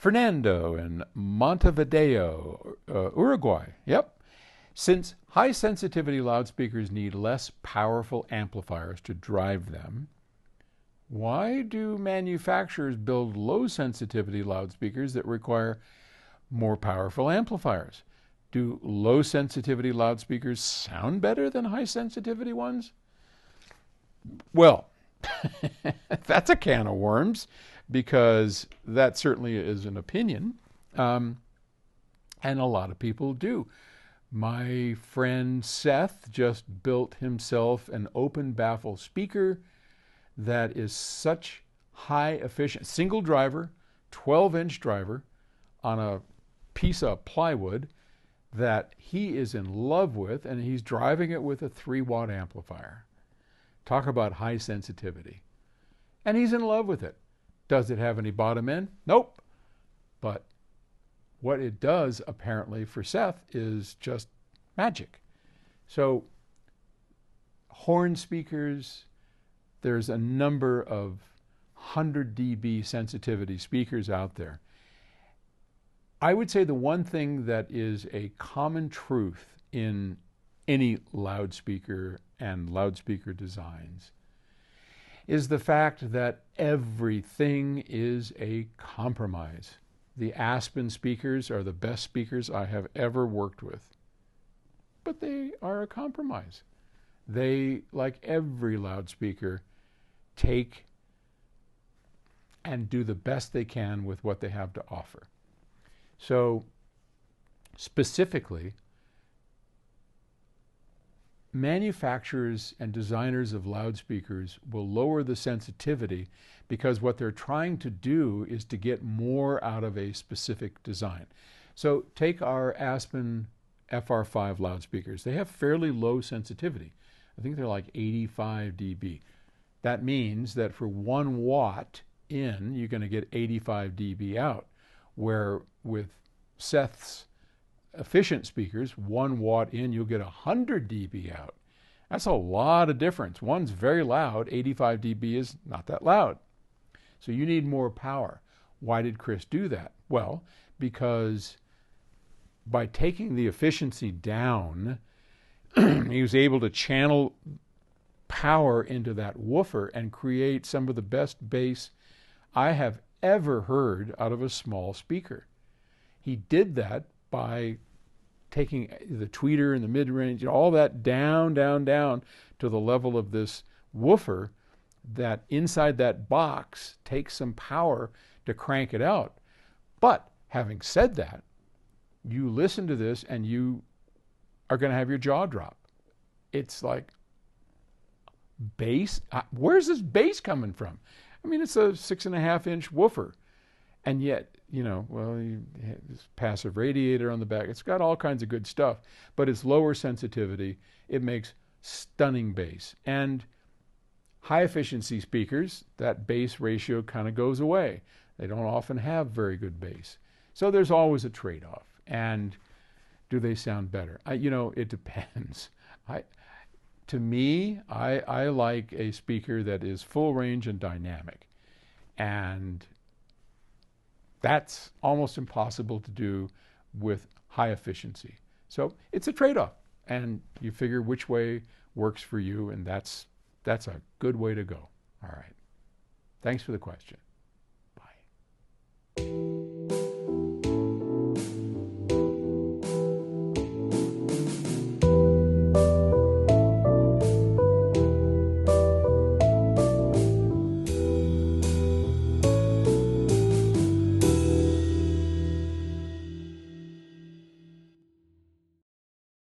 Fernando in Montevideo, Uruguay. Yep. Since high sensitivity loudspeakers need less powerful amplifiers to drive them, why do manufacturers build low sensitivity loudspeakers that require more powerful amplifiers? Do low sensitivity loudspeakers sound better than high sensitivity ones? Well, that's a can of worms, because that certainly is an opinion, and a lot of people do. My friend Seth just built himself an open baffle speaker that is such high efficient, single driver, 12-inch driver on a piece of plywood that he is in love with, and he's driving it with a 3-watt amplifier. Talk about high sensitivity. And he's in love with it. Does it have any bottom end? Nope. But what it does, apparently, for Seth is just magic. So, horn speakers, there's a number of 100 dB sensitivity speakers out there. I would say the one thing that is a common truth in any loudspeaker and loudspeaker designs is the fact that everything is a compromise. The Aspen speakers are the best speakers I have ever worked with, but they are a compromise. They, like every loudspeaker, take and do the best they can with what they have to offer. So, specifically, manufacturers and designers of loudspeakers will lower the sensitivity because what they're trying to do is to get more out of a specific design. So take our Aspen FR5 loudspeakers. They have fairly low sensitivity. I think they're like 85 dB. That means that for 1 watt in, you're going to get 85 dB out, where with Seth's efficient speakers, 1 watt in, you'll get 100 dB out. That's a lot of difference. One's very loud, 85 dB is not that loud. So you need more power. Why did Chris do that? Well, because by taking the efficiency down, he was able to channel power into that woofer and create some of the best bass I have ever heard out of a small speaker. He did that by taking the tweeter and the mid-range, all that down to the level of this woofer that inside that box takes some power to crank it out. But having said that, you listen to this and you are going to have your jaw drop. It's like, bass? Where's this bass coming from? I mean, it's a 6.5-inch woofer. And yet, you know, well, this passive radiator on the back, it's got all kinds of good stuff, but it's lower sensitivity. It makes stunning bass. And high efficiency speakers, that bass ratio kind of goes away. They don't often have very good bass. So there's always a trade-off. And do they sound better? You know, it depends. To me, I like a speaker that is full range and dynamic. And that's almost impossible to do with high efficiency. So it's a trade-off, and you figure which way works for you, and that's a good way to go. All right. Thanks for the question.